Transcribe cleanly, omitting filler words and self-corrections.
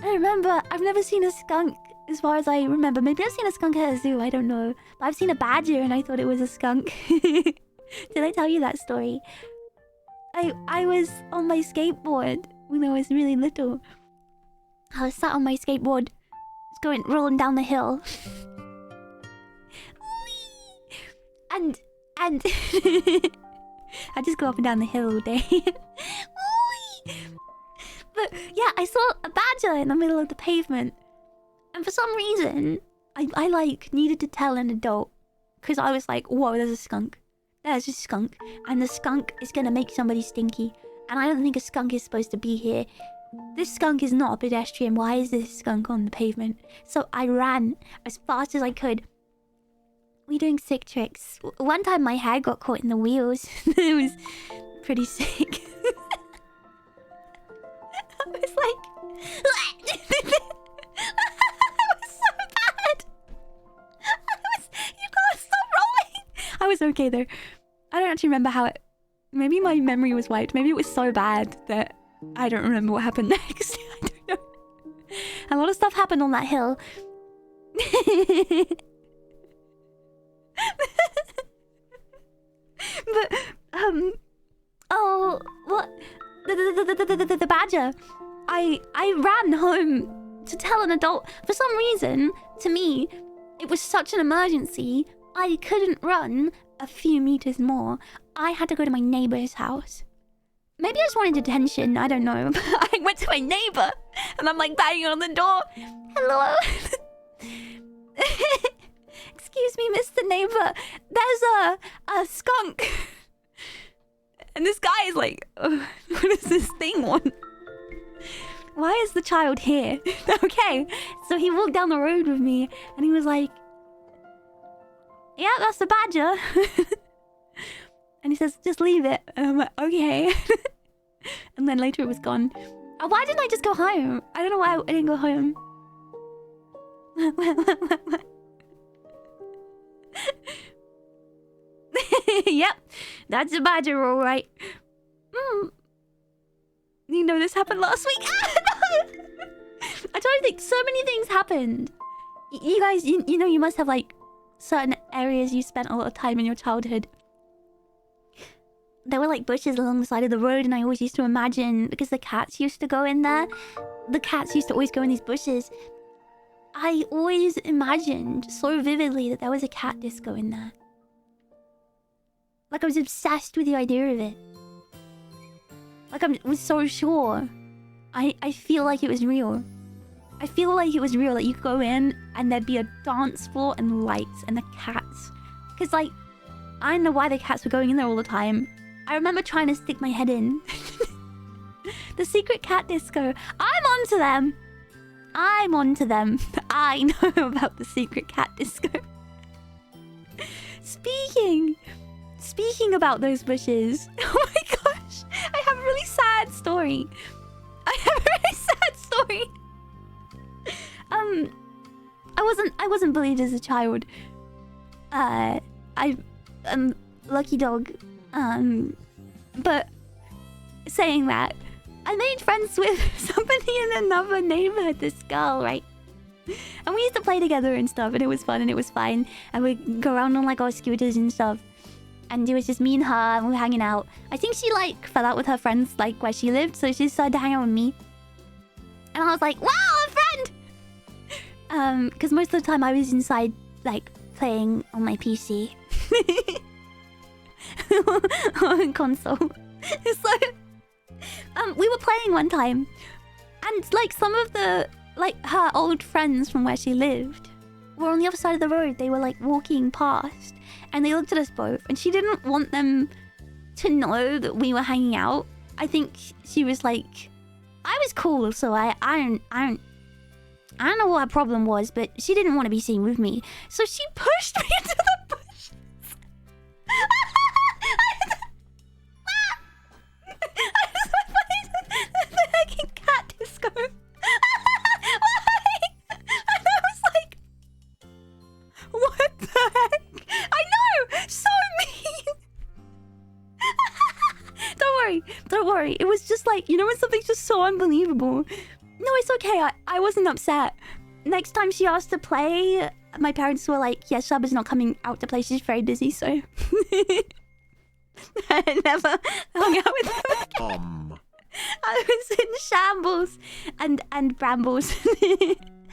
I remember. I've never seen a skunk as far as I remember. Maybe I've seen a skunk at a zoo. I don't know. But I've seen a badger and I thought it was a skunk. Did I tell you that story? I was on my skateboard when I was really little. I was sat on my skateboard, rolling down the hill. and I just go up and down the hill all day. But yeah, I saw a badger in the middle of the pavement. And for some reason, I like needed to tell an adult. Because I was like, whoa, there's a skunk. There's a skunk. And the skunk is going to make somebody stinky. And I don't think a skunk is supposed to be here. This skunk is not a pedestrian. Why is this skunk on the pavement? So I ran as fast as I could. We're doing sick tricks. One time my hair got caught in the wheels. It was pretty sick. I was like... It was so bad. You can't stop rolling. I was okay though. I don't actually remember how it... Maybe my memory was wiped. Maybe it was so bad that I don't remember what happened next. I don't know. A lot of stuff happened on that hill. But, oh, what? The badger. I ran home to tell an adult. For some reason, to me, it was such an emergency. I couldn't run a few meters more. I had to go to my neighbor's house. Maybe I just wanted attention. I don't know. I went to my neighbor and I'm like banging on the door. Hello. Excuse me, Mr. Neighbor. There's a skunk. And this guy is like, oh, what is this thing on? Why is the child here? Okay. So he walked down the road with me and he was like, yeah, that's the badger. And he says, just leave it. And I'm like, okay. And then later it was gone. Why didn't I just go home? I don't know why I didn't go home. Yep, that's a badger, all right. You know, this happened last week. I don't think so many things happened. You guys, you know, you must have like certain areas you spent a lot of time in your childhood. There were like bushes along the side of the road, and I always used to imagine, because the cats used to go in there, the cats used to always go in these bushes. I always imagined so vividly that there was a cat disco in there. Like I was obsessed with the idea of it. Like I was so sure. I feel like it was real. I feel like it was real, that you could go in and there'd be a dance floor and lights and the cats. Because like, I don't know why the cats were going in there all the time. I remember trying to stick my head in. The secret cat disco. I'm onto them. I'm onto them. I know about the secret cat disco. Speaking about those bushes. Oh my gosh. I have a really sad story. I wasn't bullied as a child. I'm lucky dog. But saying that, I made friends with somebody in another neighborhood, this girl, right? And we used to play together and stuff, and it was fun and it was fine. And we'd go around on like our scooters and stuff. And it was just me and her, and we were hanging out. I think she like fell out with her friends like where she lived, so she decided to hang out with me. And I was like, wow, a friend! Because most of the time I was inside like playing on my PC. On console. So we were playing one time, and like some of the like her old friends from where she lived were on the other side of the road. They were like walking past, and they looked at us both, and she didn't want them to know that we were hanging out. I think she was like, I was cool, so I don't know what her problem was, but she didn't want to be seen with me, so she pushed me into the bushes. The heckin' cat disco. Why? And I was like, what the heck? I know! So mean! Don't worry. It was just like, you know when something's just so unbelievable? No, I it's okay. I wasn't upset. Next time she asked to play, my parents were like, yeah, Cerber's not coming out to play. She's very busy, so... I never hung out with her again. I was in shambles and brambles.